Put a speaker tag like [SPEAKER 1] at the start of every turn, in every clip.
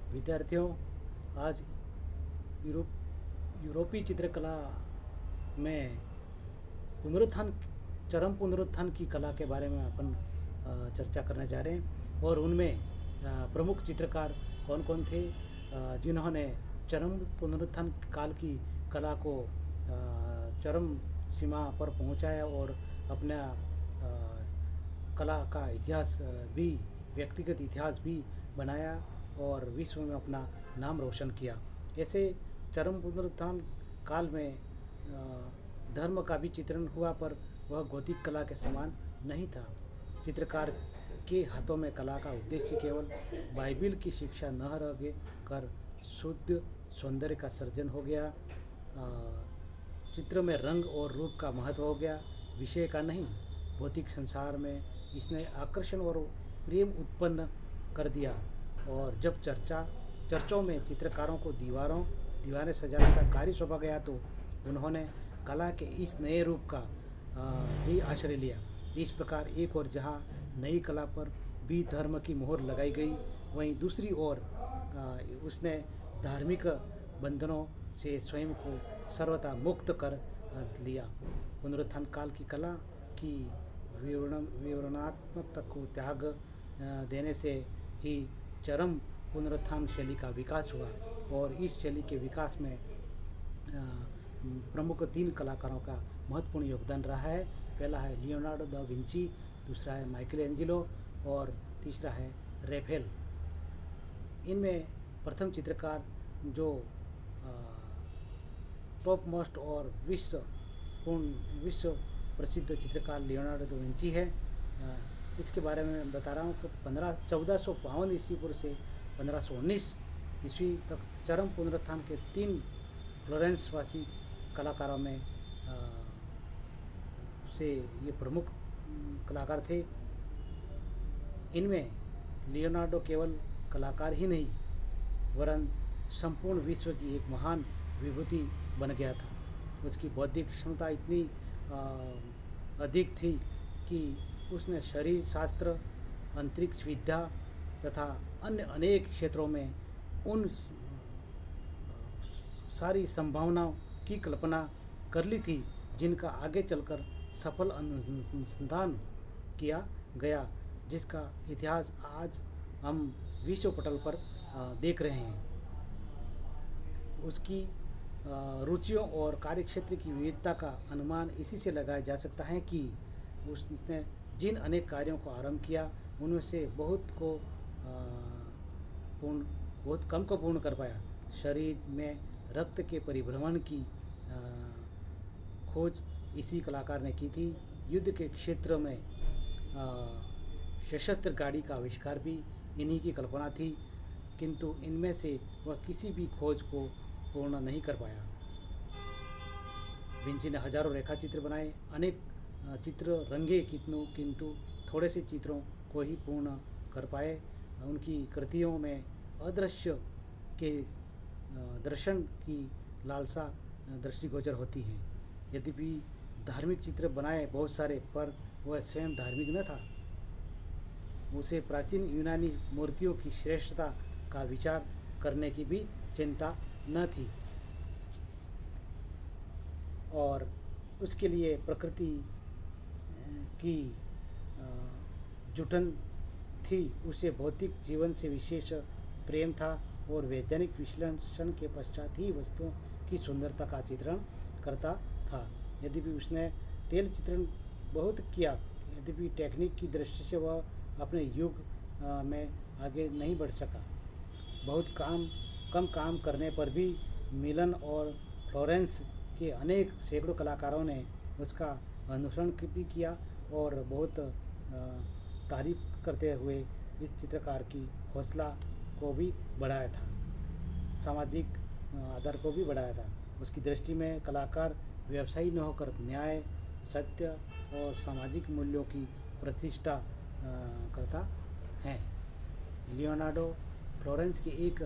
[SPEAKER 1] विद्यार्थियों, आज यूरोपीय चित्रकला में पुनरुत्थान चरम पुनरुत्थान की कला के बारे में अपन चर्चा करने जा रहे हैं। और उनमें प्रमुख चित्रकार कौन कौन थे जिन्होंने चरम पुनरुत्थान काल की कला को चरम सीमा पर पहुंचाया और अपना कला का इतिहास भी, व्यक्तिगत इतिहास भी बनाया और विश्व में अपना नाम रोशन किया। ऐसे चरम पुनरुत्थान काल में धर्म का भी चित्रण हुआ, पर वह गौतिक कला के समान नहीं था। चित्रकार के हाथों में कला का उद्देश्य केवल बाइबिल की शिक्षा न रह कर शुद्ध सौंदर्य का सर्जन हो गया। चित्र में रंग और रूप का महत्व हो गया, विषय का नहीं। भौतिक संसार में इसने आकर्षण और प्रेम उत्पन्न कर दिया। और जब चर्चों में चित्रकारों को दीवारें सजाने का कार्य सौंपा गया तो उन्होंने कला के इस नए रूप का ही आश्रय लिया। इस प्रकार एक और जहाँ नई कला पर भी धर्म की मोहर लगाई गई, वहीं दूसरी ओर उसने धार्मिक बंधनों से स्वयं को सर्वथा मुक्त कर लिया। पुनरुत्थान काल की कला की विवरणात्मकता को त्याग देने से ही चरम पुनरुत्थान शैली का विकास हुआ। और इस शैली के विकास में प्रमुख 3 कलाकारों का महत्वपूर्ण योगदान रहा है। पहला है लियोनार्डो दा विंची, दूसरा है माइकल एंजेलो और तीसरा है रैफेल। इनमें प्रथम चित्रकार जो टॉप मोस्ट और विश्व प्रसिद्ध चित्रकार लियोनार्डो दा विंची है। इसके बारे में मैं बता रहा हूँ कि 1452 ईस्वी पूर्व से 1519 ईस्वी तक चरम पुनरुत्थान के 3 फ्लोरेंस वासी कलाकारों में से ये प्रमुख कलाकार थे। इनमें लियोनार्डो केवल कलाकार ही नहीं वरन संपूर्ण विश्व की एक महान विभूति बन गया था। उसकी बौद्धिक क्षमता इतनी अधिक थी कि उसने शरीर शास्त्र, अंतरिक्ष विद्या तथा अन्य अनेक क्षेत्रों में उन सारी संभावनाओं की कल्पना कर ली थी जिनका आगे चलकर सफल अनुसंधान किया गया, जिसका इतिहास आज हम विश्व पटल पर देख रहे हैं। उसकी रुचियों और कार्यक्षेत्र की विविधता का अनुमान इसी से लगाया जा सकता है कि उसने जिन अनेक कार्यों को आरंभ किया उनमें से बहुत कम को पूर्ण कर पाया। शरीर में रक्त के परिभ्रमण की खोज इसी कलाकार ने की थी। युद्ध के क्षेत्र में सशस्त्र गाड़ी का आविष्कार भी इन्हीं की कल्पना थी, किंतु इनमें से वह किसी भी खोज को पूर्ण नहीं कर पाया। विंची ने हजारों रेखा चित्र बनाए, अनेक चित्र रंगे किंतु थोड़े से चित्रों को ही पूर्ण कर पाए। उनकी कृतियों में अदृश्य के दर्शन की लालसा दृष्टिगोचर होती है। यद्यपि धार्मिक चित्र बनाए बहुत सारे, पर वह स्वयं धार्मिक न था। उसे प्राचीन यूनानी मूर्तियों की श्रेष्ठता का विचार करने की भी चिंता न थी और उसके लिए प्रकृति की जुटन थी। उसे भौतिक जीवन से विशेष प्रेम था और वैज्ञानिक विश्लेषण के पश्चात ही वस्तुओं की सुंदरता का चित्रण करता था। यद्यपि उसने तेल चित्रण बहुत किया, यद्यपि टेक्निक की दृष्टि से वह अपने युग में आगे नहीं बढ़ सका। बहुत कम काम करने पर भी मिलन और फ्लोरेंस के अनेक सैकड़ों कलाकारों ने उसका अनुसरण भी किया और बहुत तारीफ करते हुए इस चित्रकार की हौसला को भी बढ़ाया था, सामाजिक आधार को भी बढ़ाया था। उसकी दृष्टि में कलाकार व्यवसायी न होकर न्याय, सत्य और सामाजिक मूल्यों की प्रतिष्ठा करता है। लियोनार्डो फ्लोरेंस के एक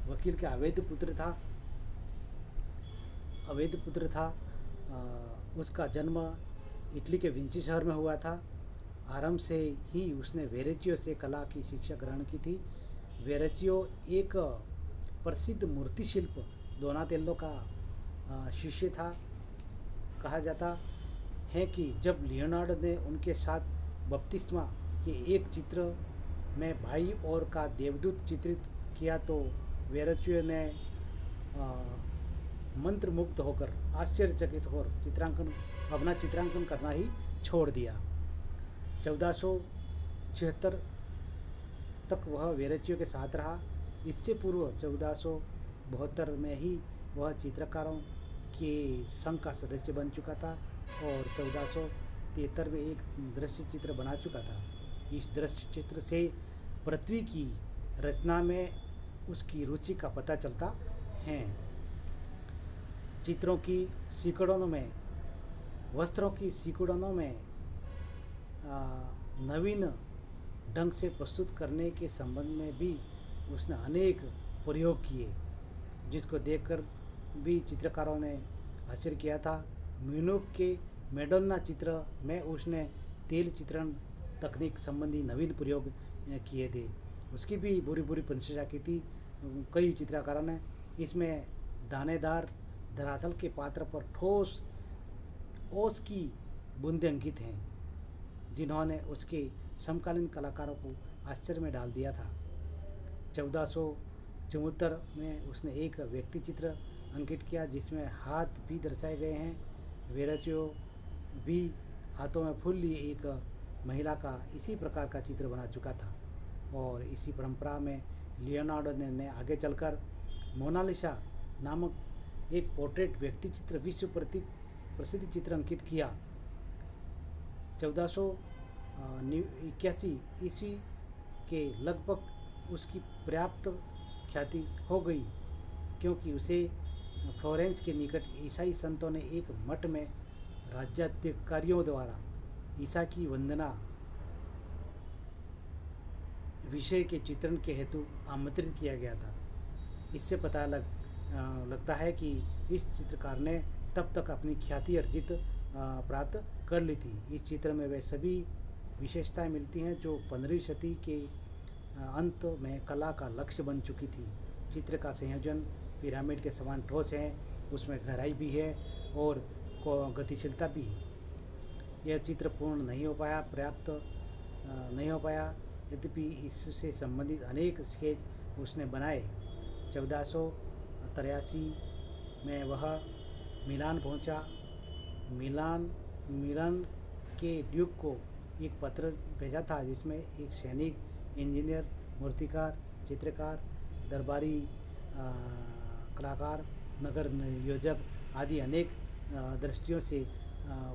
[SPEAKER 1] वकील के अवैध पुत्र था। उसका जन्म इटली के विंची शहर में हुआ था। आरंभ से ही उसने वेरेचियो से कला की शिक्षा ग्रहण की थी। वेरेचियो एक प्रसिद्ध मूर्तिशिल्प डोनातेल्लो का शिष्य था। कहा जाता है कि जब लियोनार्डो ने उनके साथ बपतिस्मा के एक चित्र में भाई और का देवदूत चित्रित किया तो वेरेचियो ने मंत्रमुग्ध होकर आश्चर्यचकित होकर अपना चित्रांकन करना ही छोड़ दिया। 1476 तक वह वेरेचियो के साथ रहा। इससे पूर्व 1472 में ही वह चित्रकारों के संघ का सदस्य बन चुका था और 1473 में एक दृश्य चित्र बना चुका था। इस दृश्य चित्र से पृथ्वी की रचना में उसकी रुचि का पता चलता है। चित्रों की सिकुड़नों में, वस्त्रों की सिकुड़नों में नवीन ढंग से प्रस्तुत करने के संबंध में भी उसने अनेक प्रयोग किए, जिसको देखकर भी चित्रकारों ने आश्चर्य किया था। म्यूनिख के मैडोना चित्र में उसने तेल चित्रण तकनीक संबंधी नवीन प्रयोग किए थे। उसकी भी बुरी बुरी प्रशंसा की थी कई चित्रकारों ने। इसमें दानेदार धरातल के पात्र पर ठोस ओस की बूंदें अंकित हैं, जिन्होंने उसके समकालीन कलाकारों को आश्चर्य में डाल दिया था। 1474 में उसने एक व्यक्ति चित्र अंकित किया जिसमें हाथ भी दर्शाए गए हैं। वेरेचियो भी हाथों में फूल लिए एक महिला का इसी प्रकार का चित्र बना चुका था और इसी परंपरा में लियोनार्डो ने आगे चलकर मोनालिसा नामक एक पोर्ट्रेट व्यक्ति चित्र विश्व प्रसिद्ध चित्र अंकित किया। 1481 ईस्वी के लगभग उसकी पर्याप्त ख्याति हो गई, क्योंकि उसे फ्लोरेंस के निकट ईसाई संतों ने एक मठ में राज्याधिकारियों द्वारा ईसा की वंदना विषय के चित्रण के हेतु आमंत्रित किया गया था। इससे पता लगता है कि इस चित्रकार ने तब तक अपनी ख्याति अर्जित प्राप्त कर ली थी। इस चित्र में वे सभी विशेषताएं मिलती हैं जो 15वीं शती के अंत में कला का लक्ष्य बन चुकी थी। चित्र का संयोजन पिरामिड के समान ठोस है, उसमें गहराई भी है और गतिशीलता भी है। यह चित्र पूर्ण नहीं हो पाया, पर्याप्त नहीं हो पाया, यद्यपि इससे संबंधित अनेक स्केच उसने बनाए। 1483 में वह मिलान पहुंचा। मिलान के ड्यूक को एक पत्र भेजा था जिसमें एक सैनिक, इंजीनियर, मूर्तिकार, चित्रकार, दरबारी कलाकार, नगर नियोजक आदि अनेक दृष्टियों से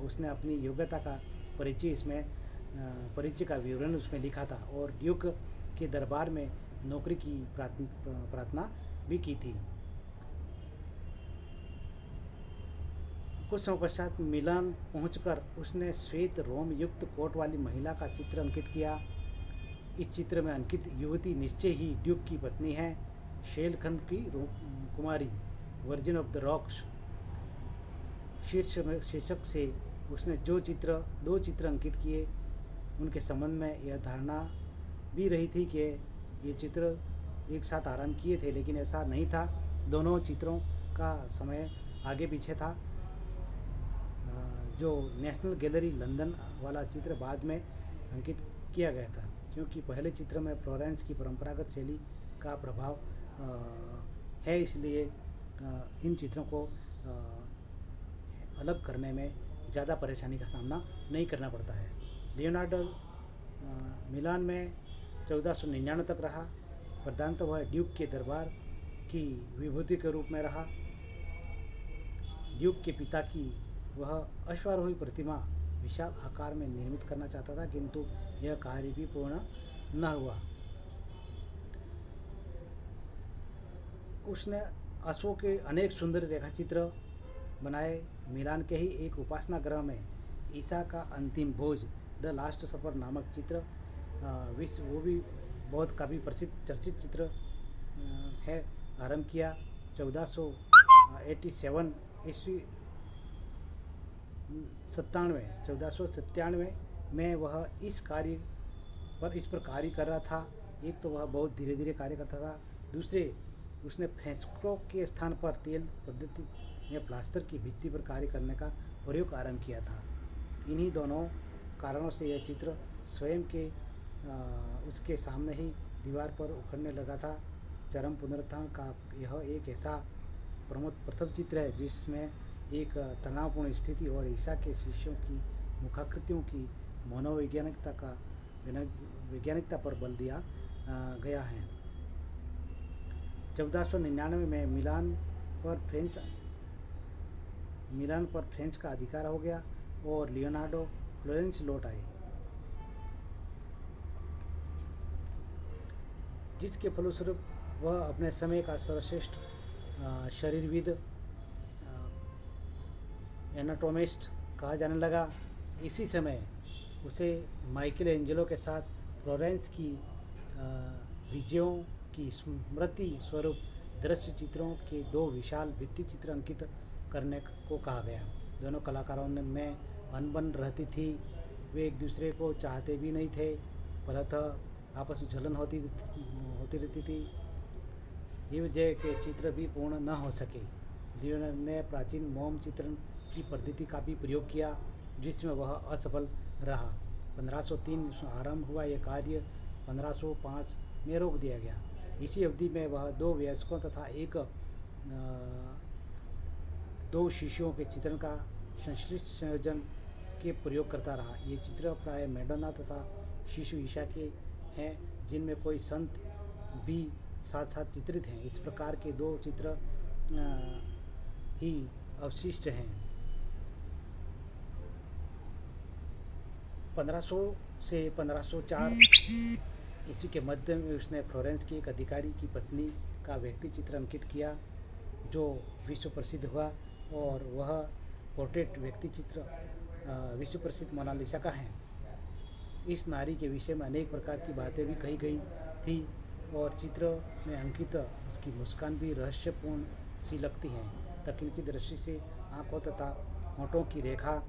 [SPEAKER 1] उसने अपनी योग्यता का परिचय का विवरण उसमें लिखा था और ड्यूक के दरबार में नौकरी की प्रार्थना भी की थी। कुछ समय पश्चात मिलान पहुंचकर उसने श्वेत रोम युक्त कोट वाली महिला का चित्र अंकित किया। इस चित्र में अंकित युवती निश्चय ही ड्यूक की पत्नी है, शेलखंड की कुमारी, वर्जिन ऑफ द रॉक्स शीर्षक से उसने दो चित्र अंकित किए। उनके संबंध में यह धारणा भी रही थी कि ये चित्र एक साथ आरंभ किए थे, लेकिन ऐसा नहीं था। दोनों चित्रों का समय आगे पीछे था। जो नेशनल गैलरी लंदन वाला चित्र बाद में अंकित किया गया था, क्योंकि पहले चित्र में फ्लोरेंस की परंपरागत शैली का प्रभाव है, इसलिए इन चित्रों को अलग करने में ज़्यादा परेशानी का सामना नहीं करना पड़ता है। लियोनार्डो मिलान में 1499 तक रहा। प्रधानतः वह ड्यूक के दरबार की विभूति के रूप में रहा। ड्यूक के पिता की वह अश्वारोही प्रतिमा विशाल आकार में निर्मित करना चाहता था, किंतु यह कार्य भी पूर्ण न हुआ। उसने अश्वों के अनेक सुंदर रेखाचित्र बनाए। मिलान के ही एक उपासना गृह में ईसा का अंतिम भोज, द लास्ट सफर नामक चित्र वो भी बहुत काफ़ी प्रसिद्ध चर्चित चित्र है, आरंभ किया। 1497 में वह इस पर कार्य कर रहा था। एक तो वह बहुत धीरे धीरे कार्य करता था, दूसरे उसने फ्रेस्को के स्थान पर तेल पद्धति या प्लास्टर की भित्ति पर कार्य करने का प्रयोग आरंभ किया था। इन्हीं दोनों कारणों से यह चित्र स्वयं के उसके सामने ही दीवार पर उखड़ने लगा था। चरम पुनरुत्थान का यह एक ऐसा प्रथम चित्र है जिसमें एक तनावपूर्ण स्थिति और ईसा के शिष्यों की मुखाकृतियों की वैज्ञानिकता पर बल दिया गया है। 1499 में मिलान पर फ्रेंच का अधिकार हो गया और लियोनार्डो फ्लोरेंस लौट आए, जिसके फलस्वरूप वह अपने समय का सर्वश्रेष्ठ शरीरविद एनाटोमिस्ट कहा जाने लगा। इसी समय उसे माइकल एंजेलो के साथ फ्लोरेंस की विजयों की स्मृति स्वरूप दृश्य चित्रों के 2 विशाल भित्ति चित्र अंकित करने को कहा गया। दोनों कलाकारों में अनबन रहती थी, वे एक दूसरे को चाहते भी नहीं थे, फलतः आपस में जलन होती रहती थी। ये वजह के चित्र भी पूर्ण न हो सके। लियोनार्डो ने प्राचीन मोम चित्रण की पद्धति का भी प्रयोग किया, जिसमें वह असफल रहा। 1503 आरंभ हुआ यह कार्य 1505 में रोक दिया गया। इसी अवधि में वह 2 वयस्कों तथा 2 शिशुओं के चित्रण का संश्लिष्ट संयोजन के प्रयोग करता रहा। ये चित्र प्राय मैडोना तथा शिशु ईसा के हैं, जिनमें कोई संत भी साथ साथ चित्रित हैं। इस प्रकार के 2 चित्र ही अवशिष्ट हैं। 1500 से 1504 ईस्वी के मध्य में उसने फ्लोरेंस की एक अधिकारी की पत्नी का व्यक्ति चित्र अंकित किया, जो विश्व प्रसिद्ध हुआ, और वह पोर्ट्रेट व्यक्ति चित्र विश्व प्रसिद्ध मोनालिसा का है। इस नारी के विषय में अनेक प्रकार की बातें भी कही गई थी और चित्र में अंकित उसकी मुस्कान भी रहस्यपूर्ण सी लगती है। तकनीकी दृष्टि से आंखों तथा होंठों की रेखा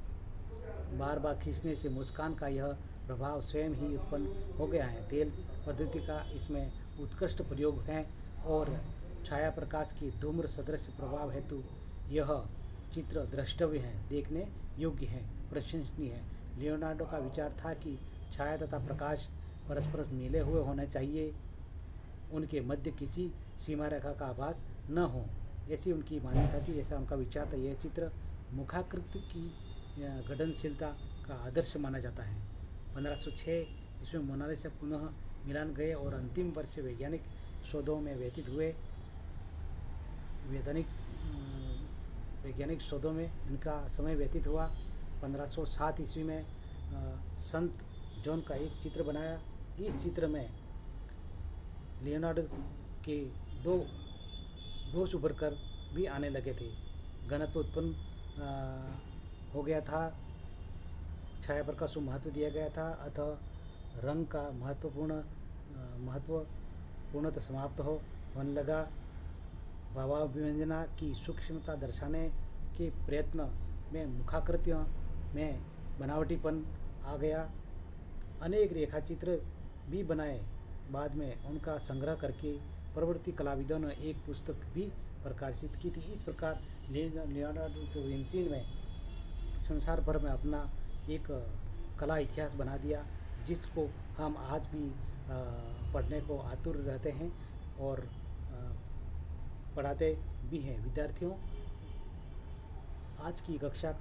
[SPEAKER 1] बार बार खींचने से मुस्कान का यह प्रभाव स्वयं ही उत्पन्न हो गया है। तेल पद्धति का इसमें उत्कृष्ट प्रयोग है और छाया प्रकाश की धूम्र सदृश प्रभाव हेतु यह चित्र द्रष्टव्य है, देखने योग्य है, प्रशंसनीय है। लियोनार्डो का विचार था कि छाया तथा प्रकाश परस्पर मिले हुए होने चाहिए, उनके मध्य किसी सीमा रेखा का आभास न हो, ऐसी उनकी मान्यता थी, ऐसा उनका विचार था। यह चित्र मुखाकृति की गठनशीलता का आदर्श माना जाता है। 1506 इसमें मोनालिसा पुनः मिलान गए और अंतिम वर्ष वैज्ञानिक शोधों में व्यतीत हुए। वैज्ञानिक शोधों में इनका समय व्यतीत हुआ। 1507 ईस्वी में संत जॉन का एक चित्र बनाया। इस चित्र में लियोनार्डो के 2 दोष उभर कर भी आने लगे थे। घनत्व उत्पन्न हो गया था, छाया प्रकाश को महत्व दिया गया था, अतः रंग का महत्वपूर्णतः समाप्त होने लगा। भावाभिव्यंजना की सूक्ष्मता दर्शाने के प्रयत्न में मुखाकृतियों में बनावटीपन आ गया। अनेक रेखाचित्र भी बनाए। बाद में उनका संग्रह करके प्रवृत्ति कलाविदों ने एक पुस्तक भी प्रकाशित की थी। इस प्रकार लियोनार्डो दा विंची ने संसार भर में अपना एक कला इतिहास बना दिया, जिसको हम आज भी पढ़ने को आतुर रहते हैं और पढ़ाते भी हैं विद्यार्थियों। आज की कक्षा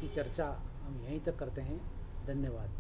[SPEAKER 1] की चर्चा हम यहीं तक करते हैं। धन्यवाद।